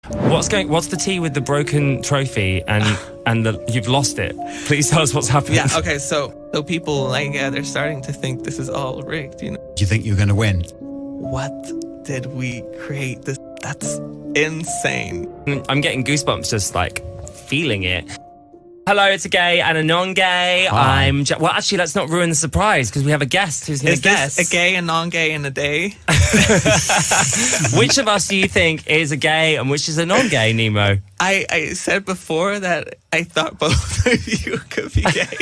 What's the tea with the broken trophy and you've lost it? Please tell us what's happening. Yeah, okay, so people they're starting to think this is all rigged, Do you think you're going to win? What did we create? That's insane. I'm getting goosebumps just feeling it. Hello, it's a gay and a non-gay. Hi. Well, actually, let's not ruin the surprise because we have a guest who's going to guess. Is this a gay and non-gay in a day? Which of us do you think is a gay and which is a non-gay, Nemo? I said before that I thought both of you could be gay.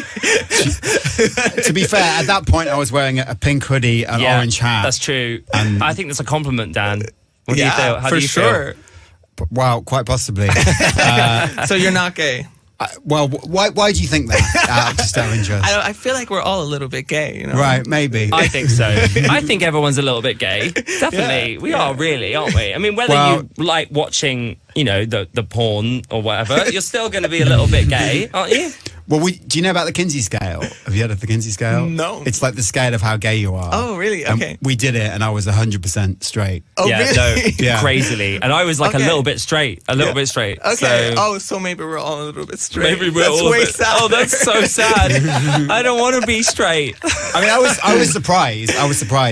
To be fair, at that point, I was wearing a pink hoodie, an orange hat. That's true. I think that's a compliment, Dan. What do you feel? How do you sure. Feel? Well, quite possibly. So you're not gay? Well, why do you think that? Just out of interest. I feel like we're all a little bit gay, Right, maybe. I think so. I think everyone's a little bit gay. Definitely. We are really, aren't we? I mean, whether you like watching, the porn or whatever, you're still going to be a little bit gay, aren't you? Well, do you know about the Kinsey scale? Have you heard of the Kinsey scale? No. It's like the scale of how gay you are. Oh, really? Okay. And we did it, and I was 100% straight. Oh, really? No, crazily. And I was a little bit straight. A little bit straight. Okay. So maybe we're all a little bit straight. Maybe we're all a bit... sad. Oh, that's so sad. I don't want to be straight. I mean, I was surprised.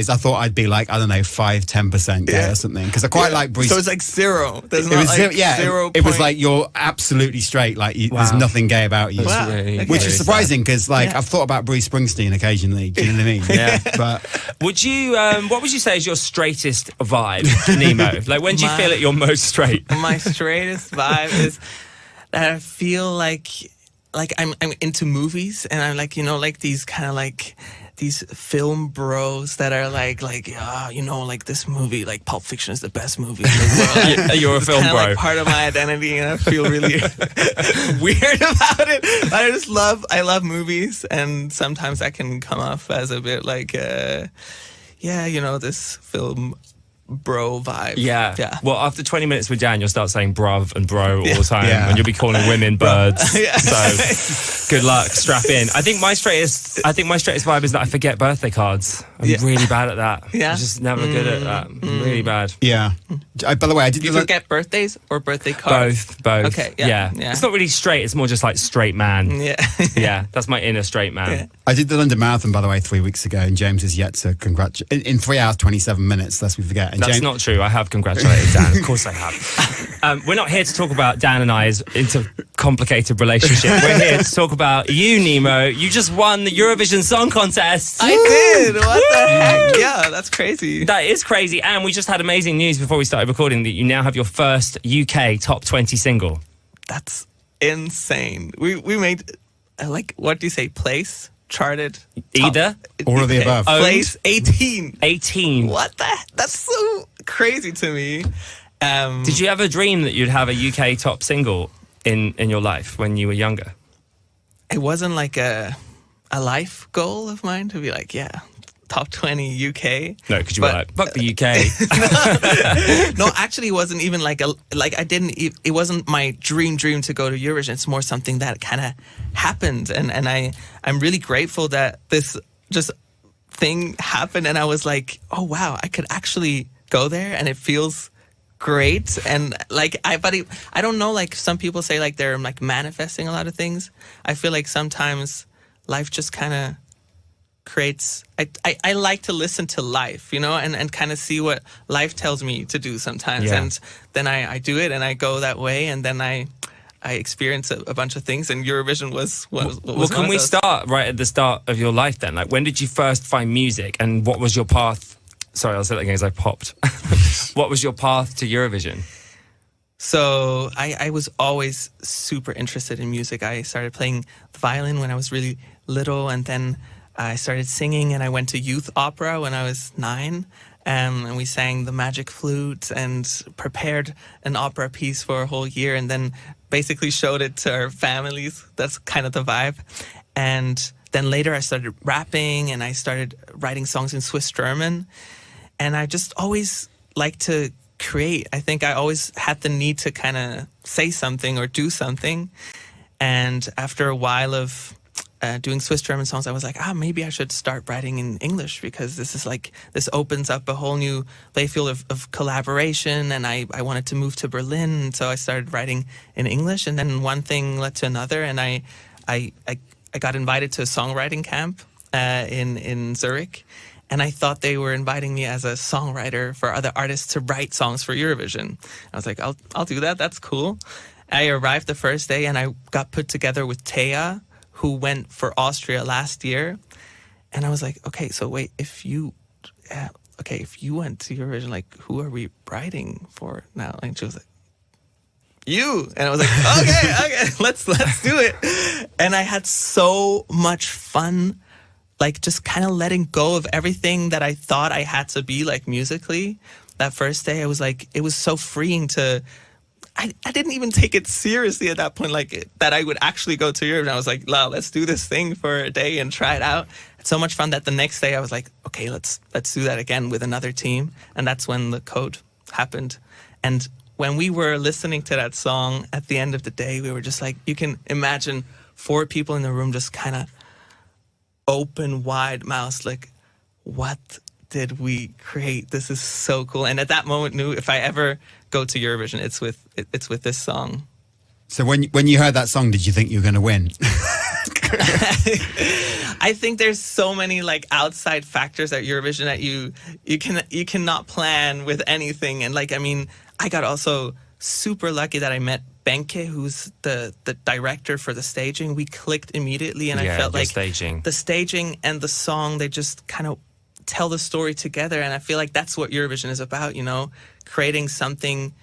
I thought I'd be 5-10% gay or something. Because I quite like Bruce. So it's like zero. There's It was 0. It was you're absolutely straight. There's nothing gay about you. Wow. Really Which is surprising because I've thought about Bruce Springsteen occasionally. Do you know what I mean? Yeah. But would you? What would you say is your straightest vibe, Nemo? When do you feel at your most straight? My straightest vibe is that I feel like I'm into movies and I'm these kind of these film bros that are this movie, Pulp Fiction is the best movie in the world. You're a film bro. Part of my identity, and I feel really weird about it. I love movies, and sometimes that can come off as a bit this film bro vibe. Yeah. Well, after 20 minutes with Dan, you'll start saying bruv and bro all the time, and you'll be calling women birds. So good luck, strap in. I think my straightest vibe is that I forget birthday cards. I'm really bad at that. Yeah. I'm just never good at that. I'm really bad. yeah. By the way, I did. You forget birthdays or birthday cards? Both. Okay. Yeah. It's not really straight. It's more just straight man. Yeah. Yeah. That's my inner straight man. Yeah. I did the London Marathon, by the way, 3 weeks ago, and James is yet to congratulate in 3 hours 27 minutes, lest we forget. And That's James, not true. I have congratulated Dan. Of course I have. We're not here to talk about Dan and I's intercomplicated relationship. We're here to talk about you, Nemo. You just won the Eurovision Song Contest. I did. What the heck? Yeah, that's crazy. That is crazy. And we just had amazing news before we started recording that you now have your first UK top 20 single. That's insane. We made what do you say? Place? Charted? Either? all of the above. Place 18. 18. What the? That's so crazy to me. Did you ever dream that you'd have a UK top single in your life when you were younger? It wasn't a life goal of mine to be top 20 UK. No, because you were fuck the UK. No, actually, it wasn't even it wasn't my dream to go to Eurovision. It's more something that kind of happened. And I'm really grateful that this just thing happened. And I was like, oh, wow, I could actually go there and it feels great. And I don't know, some people say they're manifesting a lot of things. I feel like sometimes life just kind of creates. I like to listen to life, and kind of see what life tells me to do sometimes. And then I do it and I go that way, and then I experience a bunch of things, and Eurovision was well, can we start right at the start of your life then? When did you first find music, and what was your path? Sorry, I'll say that again as I popped. What was your path to Eurovision? So I was always super interested in music. I started playing the violin when I was really little, and then I started singing, and I went to youth opera when I was 9. And we sang the Magic Flute and prepared an opera piece for a whole year, and then basically showed it to our families. That's kind of the vibe. And then later I started rapping, and I started writing songs in Swiss German. And I just always liked to create. I think I always had the need to kind of say something or do something. And after a while of doing Swiss German songs, I was like, maybe I should start writing in English, because this opens up a whole new playfield of collaboration. And I wanted to move to Berlin, so I started writing in English. And then one thing led to another, and I got invited to a songwriting camp in Zurich. And I thought they were inviting me as a songwriter for other artists to write songs for Eurovision. I was like, I'll do that. That's cool. I arrived the first day, and I got put together with Thea, who went for Austria last year. And I was like, okay, so wait, if you went to Eurovision, like, who are we writing for now? And she was like, you. And I was like, okay, let's do it. And I had so much fun, like, just kind of letting go of everything that I thought I had to be, like, musically. That first day, I was like, it was so freeing to... I didn't even take it seriously at that point, like, that I would actually go to Europe. And I was like, wow, let's do this thing for a day and try it out. It's so much fun that the next day I was like, okay, let's do that again with another team. And that's when the code happened. And when we were listening to that song at the end of the day, we were just like, you can imagine 4 people in the room just kind of open wide mouths, like, what did we create? This is so cool. And at that moment, knew if I ever go to Eurovision, it's with this song. So when you heard that song, did you think you were going to win? I think there's so many, like, outside factors at Eurovision that you cannot plan with anything. And, like, I mean, I got also super lucky that I met Benke, who's the director for the staging. We clicked immediately, and I felt like the staging and the song, they just kind of tell the story together. And I feel like that's what Eurovision is about, you know, creating something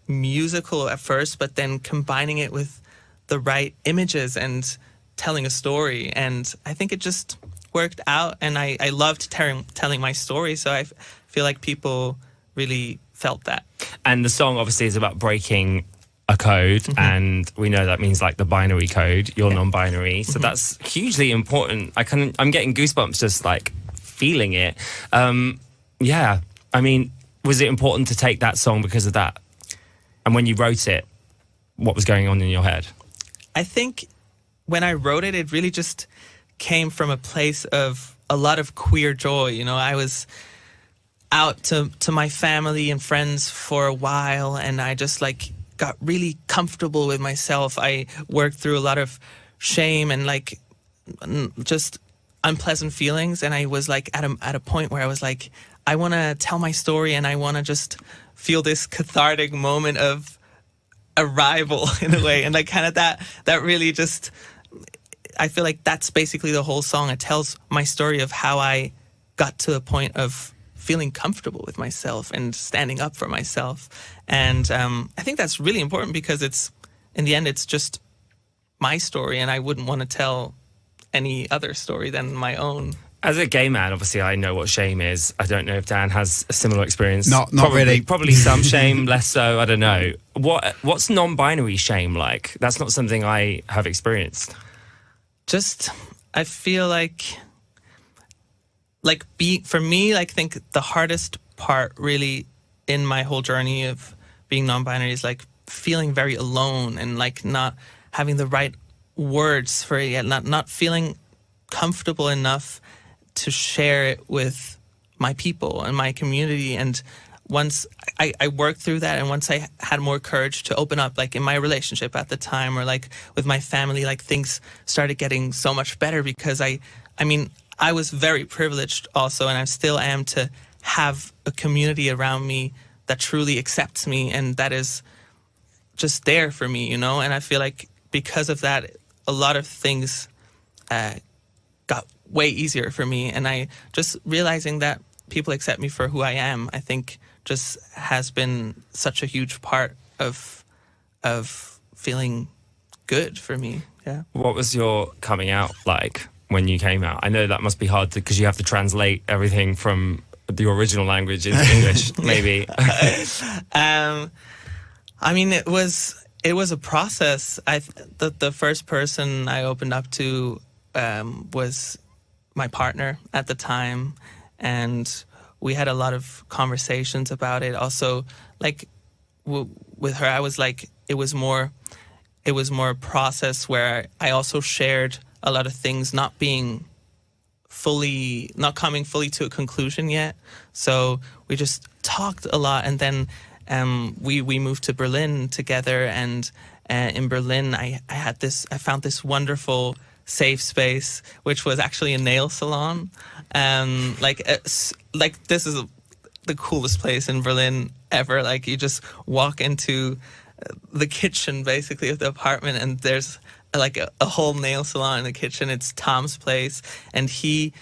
musical at first, but then combining it with the right images and telling a story. And I think it just worked out, and I loved telling my story, so I feel like people really felt that. And the song obviously is about breaking a code, and we know that means, like, the binary code. You're non-binary, so that's hugely important. I'm getting goosebumps just, like, feeling it. I mean, was it important to take that song because of that? And when you wrote it, what was going on in your head? I think when I wrote it, it really just came from a place of a lot of queer joy. You know, I was out to my family and friends for a while, and I just, like, got really comfortable with myself. I worked through a lot of shame and, like, just unpleasant feelings, and I was, like, at a point where I was like, I want to tell my story, and I want to just feel this cathartic moment of arrival in a way. And, like, kind of that really just, I feel like that's basically the whole song. It tells my story of how I got to a point of feeling comfortable with myself and standing up for myself. And I think that's really important, because it's, in the end, it's just my story, and I wouldn't want to tell any other story than my own. As a gay man, obviously, I know what shame is. I don't know if Dan has a similar experience. Not really. Probably some shame, less so. I don't know. What's non-binary shame like? That's not something I have experienced. Just, I feel like for me, like, I think the hardest part really in my whole journey of being non-binary is, like, feeling very alone, and, like, not having the right words for it yet, not feeling comfortable enough to share it with my people and my community. And once I worked through that, and once I had more courage to open up, like, in my relationship at the time, or, like, with my family, like, things started getting so much better, because I mean, I was very privileged also, and I still am, to have a community around me that truly accepts me and that is just there for me, you know? And I feel like because of that, a lot of things got way easier for me. And I just realizing that people accept me for who I am, I think just has been such a huge part of feeling good for me. Yeah. What was your coming out like when you came out? I know that must be hard because you have to translate everything from the original language into English, maybe. I mean, it was a process. The first person I opened up to was my partner at the time, and we had a lot of conversations about it. Also, like with her, I was like, it was more a process where I also shared a lot of things not coming fully to a conclusion yet. So we just talked a lot, and then we moved to Berlin together, and in Berlin I found this wonderful safe space, which was actually a nail salon. This is the coolest place in Berlin ever. Like, you just walk into the kitchen basically of the apartment, and there's like a whole nail salon in the kitchen. It's Tom's place, and he's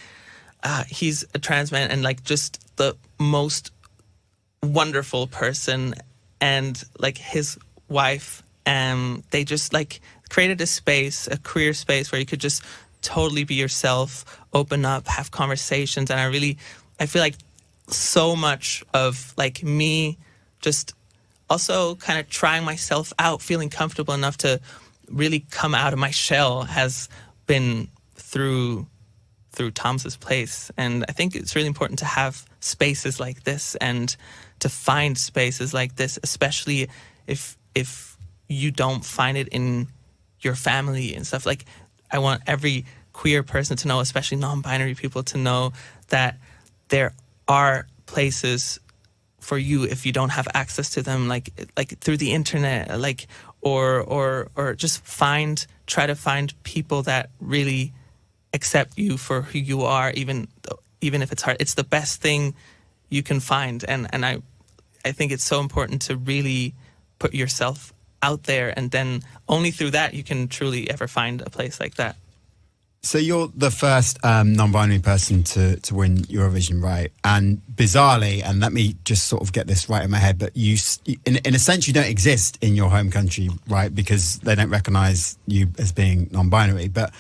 a trans man, and like just the most wonderful person. And like his wife, they just like created a queer space where you could just totally be yourself, open up, have conversations. And I feel like so much of like me just also kind of trying myself out, feeling comfortable enough to really come out of my shell has been through Tom's place. And I think it's really important to have spaces like this, and to find spaces like this, especially if you don't find it in your family and stuff. Like, I want every queer person to know, especially non-binary people, to know that there are places for you if you don't have access to them, like through the internet, like or just try to find people that really accept you for who you are, even if it's hard. It's the best thing you can find, and I think it's so important to really put yourself out there, and then only through that you can truly ever find a place like that. So you're the first non-binary person to win Eurovision, right? And bizarrely, and let me just sort of get this right in my head, but you, in a sense, you don't exist in your home country, right? Because they don't recognise you as being non-binary, but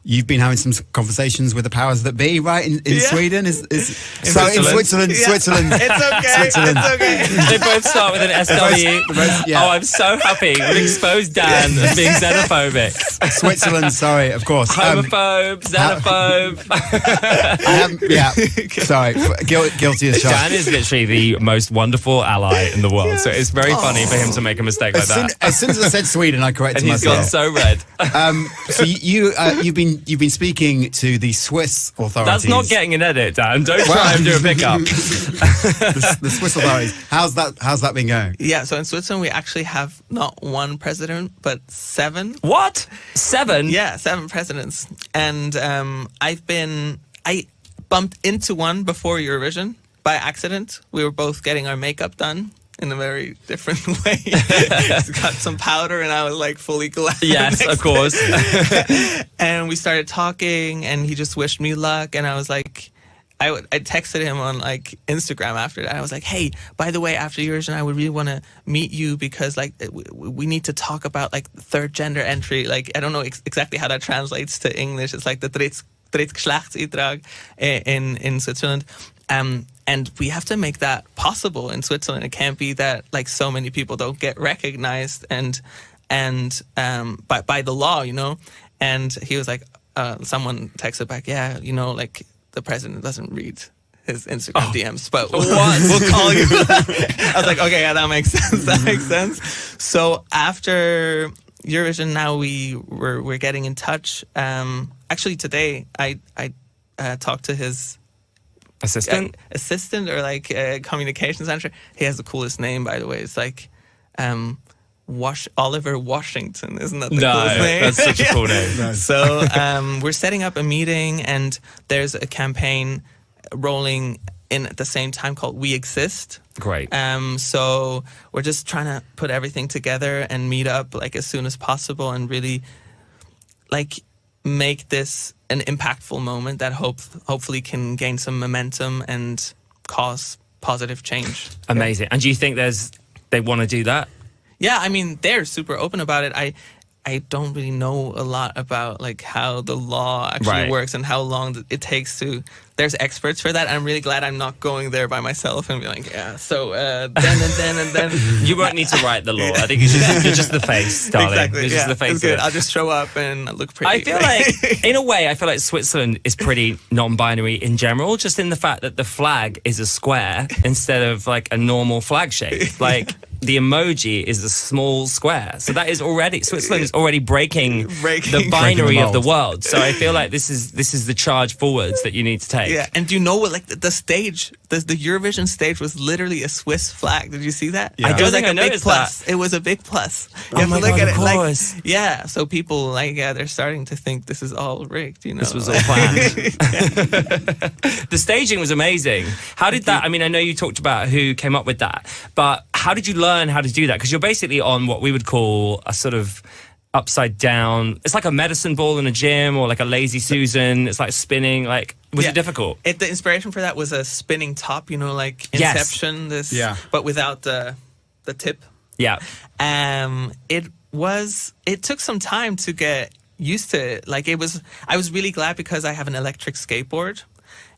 you've been having some conversations with the powers that be, right? In Sweden, in Switzerland. It's okay. Switzerland. It's okay. They both start with an SW. Oh, I'm so happy. We'll expose Dan as being xenophobic. Switzerland, sorry, of course. Homophobe, xenophobe. Sorry, guilty as charged. Dan is literally the most wonderful ally in the world, so it's very funny for him to make a mistake like that. As soon as I said Sweden, I corrected and he's myself. gone so red. So you've been speaking to the Swiss authorities. That's not getting an edit, Dan. Don't try and do a pickup. the Swiss authorities. How's that been going? Yeah, so in Switzerland we actually have not one president, but 7. What? 7? Yeah, 7 presidents. And I bumped into one before Eurovision by accident. We were both getting our makeup done in a very different way. Got some powder, and I was like fully glad. Yes, of course. And we started talking, and he just wished me luck. And I was like, I texted him on like Instagram after that. I was like, hey, by the way, after Eurovision, I would really want to meet you because like we need to talk about like third gender entry. Like, I don't know exactly how that translates to English. It's like the Drittgeschlechtseintrag in Switzerland. And we have to make that possible in Switzerland. It can't be that like so many people don't get recognized and by the law, you know. And he was like, someone texted back, yeah, you know, like the president doesn't read his Instagram DMs, but we'll call you. I was like, okay, yeah, that makes sense. That makes sense. So after Eurovision, now we're getting in touch. Actually, today I talked to his assistant or like communications manager. He has the coolest name, by the way. It's like Oliver Washington. Isn't that the coolest name? That's such a cool name. Nice. So we're setting up a meeting, and there's a campaign rolling in at the same time called We Exist. Great. So we're just trying to put everything together and meet up like as soon as possible, and really like make this an impactful moment that hopefully can gain some momentum and cause positive change. Amazing. And do you think they want to do that? Yeah, I mean, they're super open about it. I don't really know a lot about like how the law actually works and how long it takes to. There's experts for that. I'm really glad I'm not going there by myself and be like, yeah. So then and then. You won't need to write the law. I think you're just the face, darling. Exactly. You're just the face. It's good. I'll just show up and look pretty. I feel like, in a way, I feel like Switzerland is pretty non-binary in general, just in the fact that the flag is a square instead of like a normal flag shape. Like, the emoji is a small square. So that is already, Switzerland is already breaking the binary of the world. So I feel like this is the charge forwards that you need to take. Yeah, and do you know what, like the stage, the Eurovision stage was literally a Swiss flag. Did you see that? Yeah. I don't think I noticed plus. that. It was a big plus. Oh my God, of course. Yeah, so people, like, they're starting to think this is all rigged, you know. This was all planned. The staging was amazing. How did that, I mean, I know you talked about who came up with that, but how did you learn how to do that? Because you're basically on what we would call a sort of upside down, it's like a medicine ball in a gym, or like a lazy Susan. It's like spinning. Like, was it difficult? The inspiration for that was a spinning top, you know, like Inception. But without the tip. Yeah. It took some time to get used to it. Like, I was really glad because I have an electric skateboard,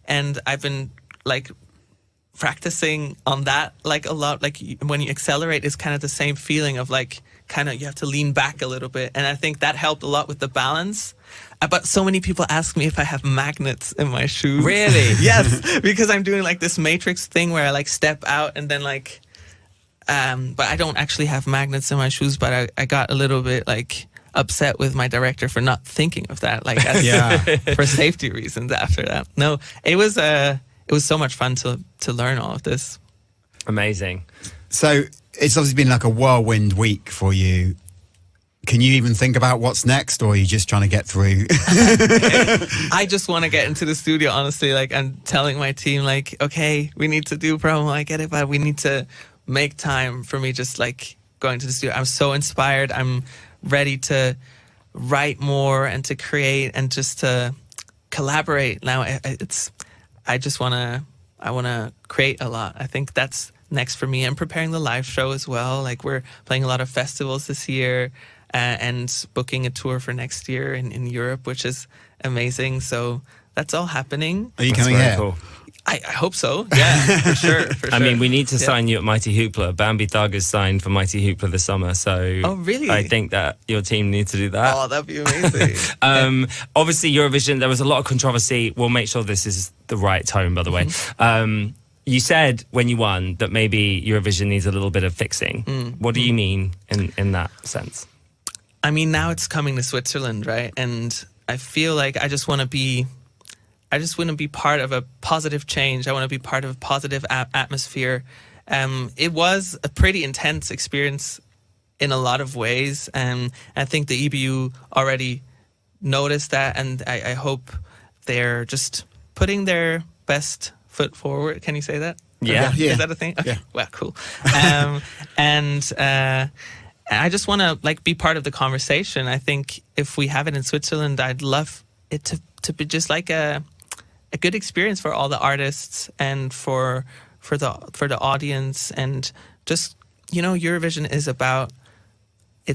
and I've been like practicing on that like a lot. Like, when you accelerate, it's kind of the same feeling of like, kind of, you have to lean back a little bit, and I think that helped a lot with the balance. But so many people ask me if I have magnets in my shoes. Really? Yes, because I'm doing like this matrix thing where I like step out and then like but I don't actually have magnets in my shoes. But I got a little bit like upset with my director for not thinking of that, like for safety reasons after that. No, it was so much fun to learn all of this. Amazing. So it's obviously been like a whirlwind week for you. Can you even think about what's next, or are you just trying to get through? I just want to get into the studio, honestly. Like, I'm telling my team, like, okay, we need to do promo. I get it, but we need to make time for me just like going to the studio. I'm so inspired. I'm ready to write more and to create and just to collaborate. Now I want to create a lot. I think that's next for me. I'm preparing the live show as well. Like, we're playing a lot of festivals this year and booking a tour for next year in Europe, which is amazing. So that's all happening. Are you coming here? Cool. I hope so. Yeah, for sure. I mean, we need to sign you at Mighty Hoopla. Bambi Thug is signed for Mighty Hoopla this summer. So oh, really? I think that your team needs to do that. Oh, that'd be amazing. Obviously, Eurovision, there was a lot of controversy. We'll make sure this is the right tone, by the way. You said when you won that maybe Eurovision needs a little bit of fixing. What do you mean in that sense? I mean, now it's coming to Switzerland, right? And I feel like I just want to be part of a positive change. I want to be part of a positive atmosphere. It was a pretty intense experience in a lot of ways. And I think the EBU already noticed that. And I hope they're just putting their best foot forward. Can you say that? Yeah. Is that a thing? Okay. Yeah. Well, cool. And I just want to like be part of the conversation. I think if we have it in Switzerland, I'd love it to be just like a good experience for all the artists and for the audience. And just, you know, Eurovision is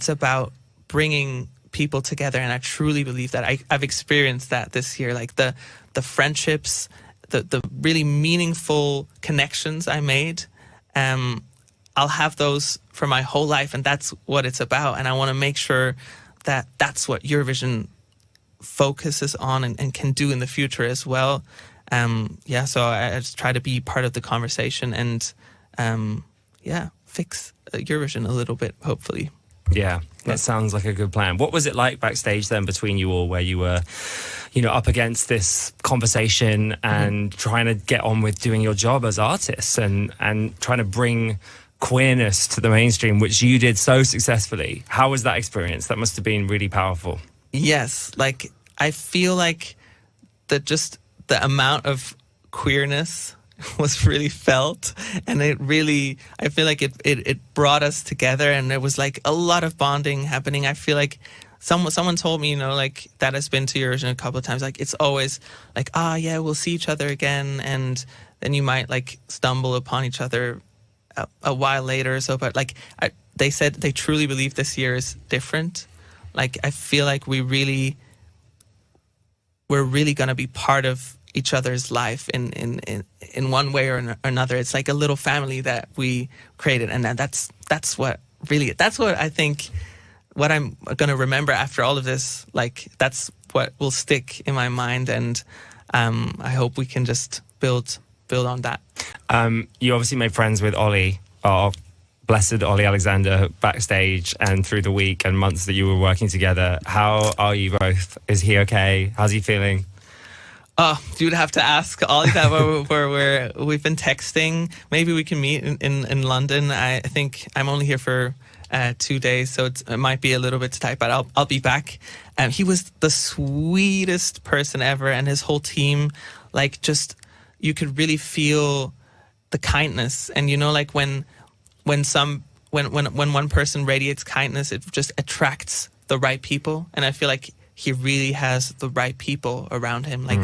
about bringing people together, and I truly believe that. I've experienced that this year, like the friendships, the really meaningful connections I made. I'll have those for my whole life, and that's what it's about. And I want to make sure that that's what Eurovision focuses on and can do in the future as well. So I just try to be part of the conversation and fix Eurovision a little bit, hopefully. Yeah, that sounds like a good plan. What was it like backstage then between you all, where you were, you know, up against this conversation and trying to get on with doing your job as artists and trying to bring queerness to the mainstream, which you did so successfully? How was that experience? That must have been really powerful. Yes, like I feel like the amount of queerness was really felt, and I feel like it brought us together, and there was like a lot of bonding happening. I feel like someone told me, you know, like that has been to Eurovision a couple of times, like it's always like, we'll see each other again, and then you might like stumble upon each other a while later or so, but like they said they truly believe this year is different. Like I feel like we're really gonna be part of each other's life in one way or another. It's like a little family that we created, and that's what I think, what I'm gonna remember after all of this. Like that's what will stick in my mind, and I hope we can just build on that. You obviously made friends with Ollie, our blessed Ollie Alexander backstage and through the week and months that you were working together. How are you both? Is he okay? How's he feeling? Oh, you'd have to ask Ollie that. We've been texting. Maybe we can meet in London. I think I'm only here for 2 days, so it might be a little bit tight, but I'll be back. He was the sweetest person ever, and his whole team, like, just, you could really feel the kindness. And you know, like when one person radiates kindness, it just attracts the right people. And I feel like he really has the right people around him. Like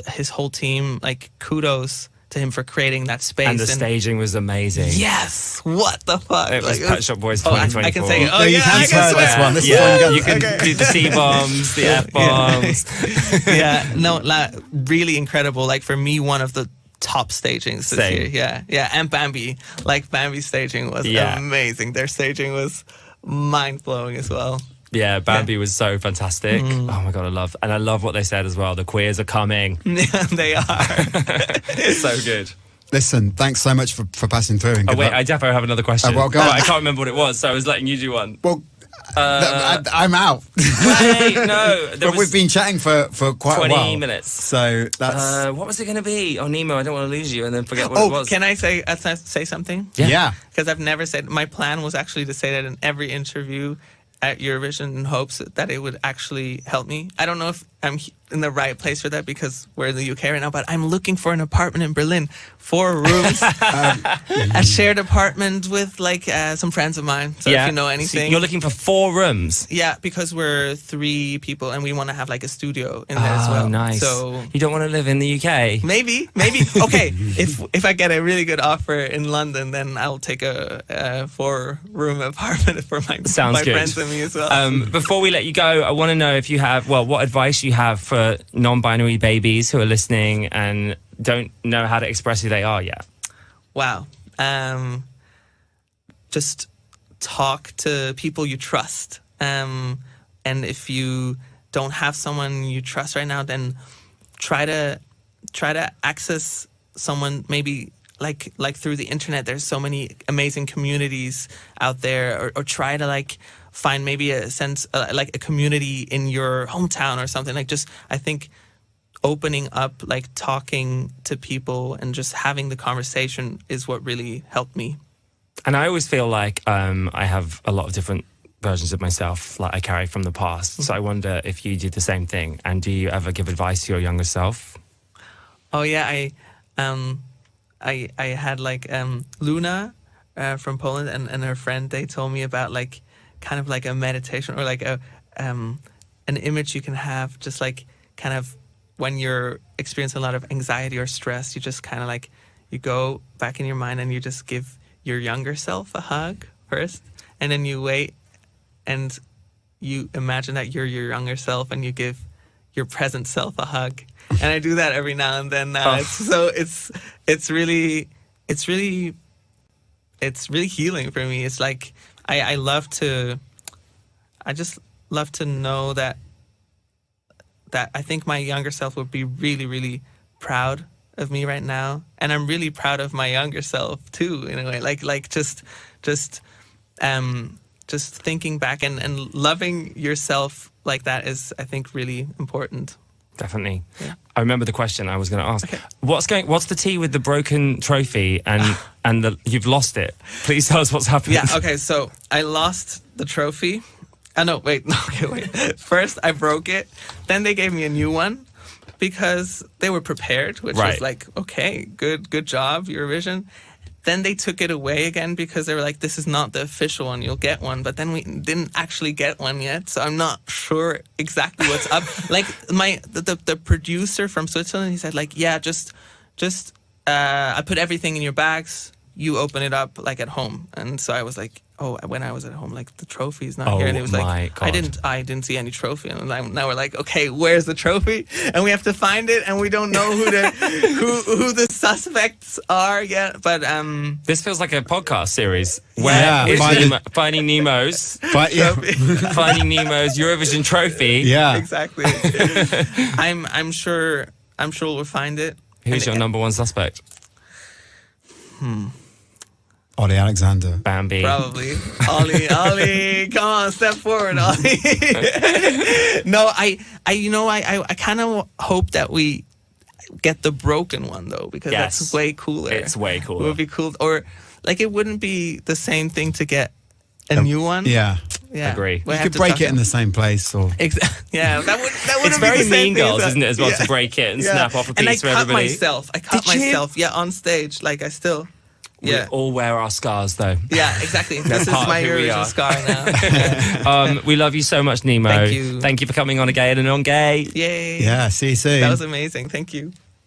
his whole team, like, kudos to him for creating that space. And the staging was amazing. Yes. What the fuck? It was Pet Shop Boys 2024. I can say it. No, you can swear this one. This is one you can do the C-bombs, the F-bombs. Yeah. No, really incredible. Like, for me, one of the top stagings this year. Yeah. And Bambi. Like, Bambi's staging was amazing. Their staging was mind-blowing as well. Yeah, Bambi was so fantastic. Oh my God, I love what they said as well. The queers are coming. Yeah, they are. It's so good. Listen, thanks so much for passing through. And Oh wait, luck. I definitely have another question. Well, go on. I can't remember what it was, so I was letting you do one. Well, I'm out. Wait, no. But we've been chatting for quite a while. 20 minutes. So that's... what was it going to be? Oh, Nemo, I don't want to lose you and then forget what it was. Can I say something? Yeah. Because I've never said... My plan was actually to say that in every interview at Eurovision in hopes that it would actually help me. I don't know if I'm in the right place for that because we're in the UK right now, but I'm looking for an apartment in Berlin, 4 rooms, a shared apartment with like some friends of mine. So if you know anything. So you're looking for 4 rooms? Yeah, because we're 3 people and we want to have like a studio in there as well. Oh, nice. So you don't want to live in the UK? Maybe. Okay, if I get a really good offer in London, then I'll take a 4-room apartment for my friends and me as well. Before we let you go, I want to know if you have, what advice you have for non-binary babies who are listening and don't know how to express who they are yet. Wow. Just talk to people you trust. And if you don't have someone you trust right now, then try to access someone maybe like through the internet. There's so many amazing communities out there, or try to like find maybe a sense like a community in your hometown or something. Like, just, I think opening up, like talking to people and just having the conversation is what really helped me. And I always feel like I have a lot of different versions of myself like I carry from the past. So I wonder if you do the same thing, and do you ever give advice to your younger self? Oh yeah, I had like Luna from Poland and her friend. They told me about like kind of like a meditation or like an image you can have, just like kind of when you're experiencing a lot of anxiety or stress, you just kind of like, you go back in your mind and you just give your younger self a hug first, and then you wait and you imagine that you're your younger self and you give your present self a hug. And I do that every now and then. It's really healing for me. It's like I just love to know that I think my younger self would be really, really proud of me right now, and I'm really proud of my younger self too, in a way. Like just thinking back and loving yourself like that is, I think, really important. Definitely. Yeah. I remember the question I was going to ask. Okay. What's the tea with the broken trophy and you've lost it? Please tell us what's happened. Yeah. Okay. So I lost the trophy. No, wait. First I broke it. Then they gave me a new one because they were prepared, which was like, okay, good job, Eurovision. Then they took it away again because they were like, this is not the official one, you'll get one. But then we didn't actually get one yet, so I'm not sure exactly what's up. Like the producer from Switzerland, he said like, yeah, just I put everything in your bags, you open it up like at home. And so I was like, oh, when I was at home, like the trophy's not here. And it was like, God. I didn't see any trophy. And now we're like, okay, where's the trophy? And we have to find it, and we don't know who the suspects are yet. But this feels like a podcast series. Where is Finding Nemo's Finding Nemo's Eurovision trophy? Yeah, exactly. I'm sure we'll find it. Who's your number one suspect? Ollie Alexander. Bambi. Probably. Ollie, come on, step forward, Ollie. No, I kind of hope that we get the broken one though, because that's way cooler. It's way cooler. It would be cool, or like it wouldn't be the same thing to get a new one. Yeah. Agree. You could break it in the same place, or yeah, that would. It's very Mean Girls, isn't it? As well, to break it and snap off a piece for everybody. I cut myself. Yeah, on stage. Like I still. We all wear our scars, though. Yeah, exactly. This is my Eurovision scar now. We love you so much, Nemo. Thank you. Thank you for coming on Again and on Gay. Yay. Yeah, see you soon. That was amazing. Thank you.